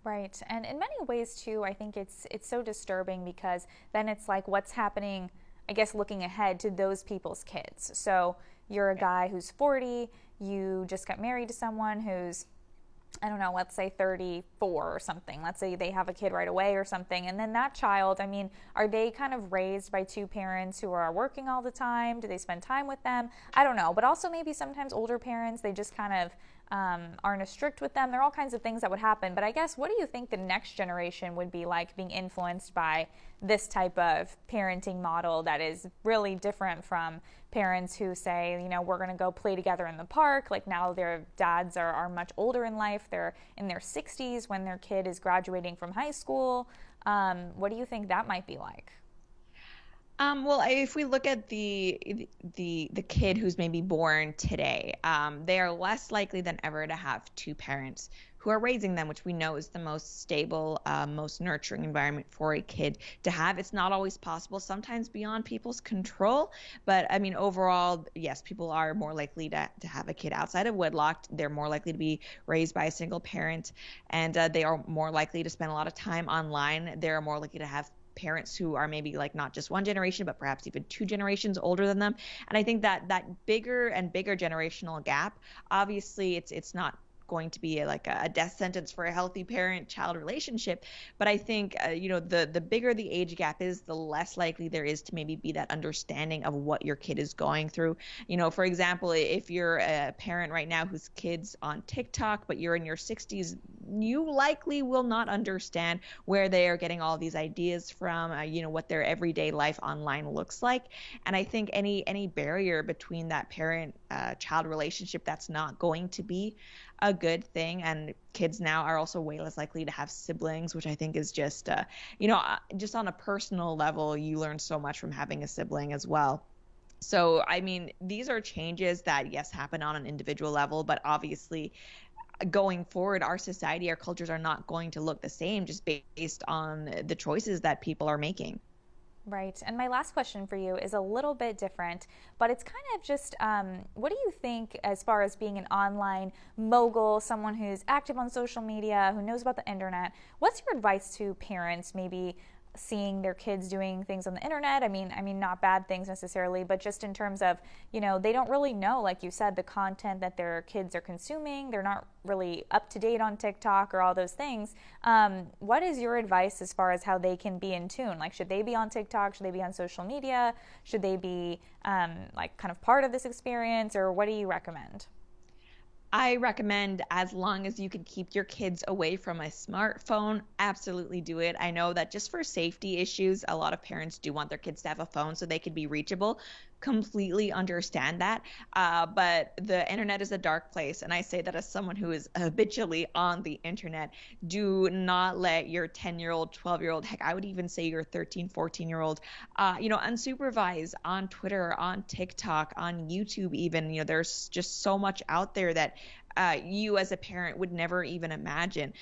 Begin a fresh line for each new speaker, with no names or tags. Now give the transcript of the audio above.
Right. And in many ways too, I think it's so disturbing because then it's like what's happening, I guess looking ahead to those people's kids. So you're a guy who's 40, you just got married to someone who's, I don't know, let's say 34 or something. Let's say they have a kid right away or something. And then that child, I mean, are they kind of raised by two parents who are working all the time? Do they spend time with them? I don't know. But also maybe sometimes older parents, they just kind of aren't as strict with them. There are all kinds of things that would happen. But I guess, what do you think the next generation would be like being influenced by this type of parenting model that is really different from parents who say, you know, we're going to go play together in the park? Like now their dads are much older in life. They're in their 60s when their kid is graduating from high school. What do you think that might be like?
Well, if we look at the kid who's maybe born today, they are less likely than ever to have two parents who are raising them, which we know is the most stable, most nurturing environment for a kid to have. It's not always possible, sometimes beyond people's control, but I mean, overall, yes, people are more likely to have a kid outside of wedlock. They're more likely to be raised by a single parent, and they are more likely to spend a lot of time online. They're more likely to have parents who are maybe like not just one generation but perhaps even two generations older than them. And I think that that bigger and bigger generational gap, obviously it's not going to be like a death sentence for a healthy parent child relationship, but I think the bigger the age gap is, the less likely there is to maybe be that understanding of what your kid is going through. For example, if you're a parent right now whose kid's on TikTok but you're in your 60s, you likely will not understand where they are getting all these ideas from, what their everyday life online looks like. And I think any barrier between that parent child relationship, that's not going to be a good thing. And kids now are also way less likely to have siblings, which I think is just on a personal level, you learn so much from having a sibling as well. So, I mean, these are changes that, yes, happen on an individual level, but obviously going forward, our society, our cultures are not going to look the same just based on the choices that people are making.
Right. And my last question for you is a little bit different, but it's kind of just what do you think as far as being an online mogul, someone who's active on social media, who knows about the internet? What's your advice to parents maybe seeing their kids doing things on the internet? I mean, not bad things necessarily, but just in terms of, they don't really know, like you said, the content that their kids are consuming. They're not really up to date on TikTok or all those things. What is your advice as far as how they can be in tune? Like, should they be on TikTok? Should they be on social media? Should they be like kind of part of this experience, or what do you recommend?
I recommend, as long as you can keep your kids away from a smartphone, absolutely do it. I know that just for safety issues, a lot of parents do want their kids to have a phone so they could be reachable. Completely understand that. But the internet is a dark place. And I say that as someone who is habitually on the internet. Do not let your 10-year-old, 12-year-old, heck, I would even say your 13, 14-year-old, unsupervised on Twitter, on TikTok, on YouTube even. There's just so much out there that you as a parent would never even imagine.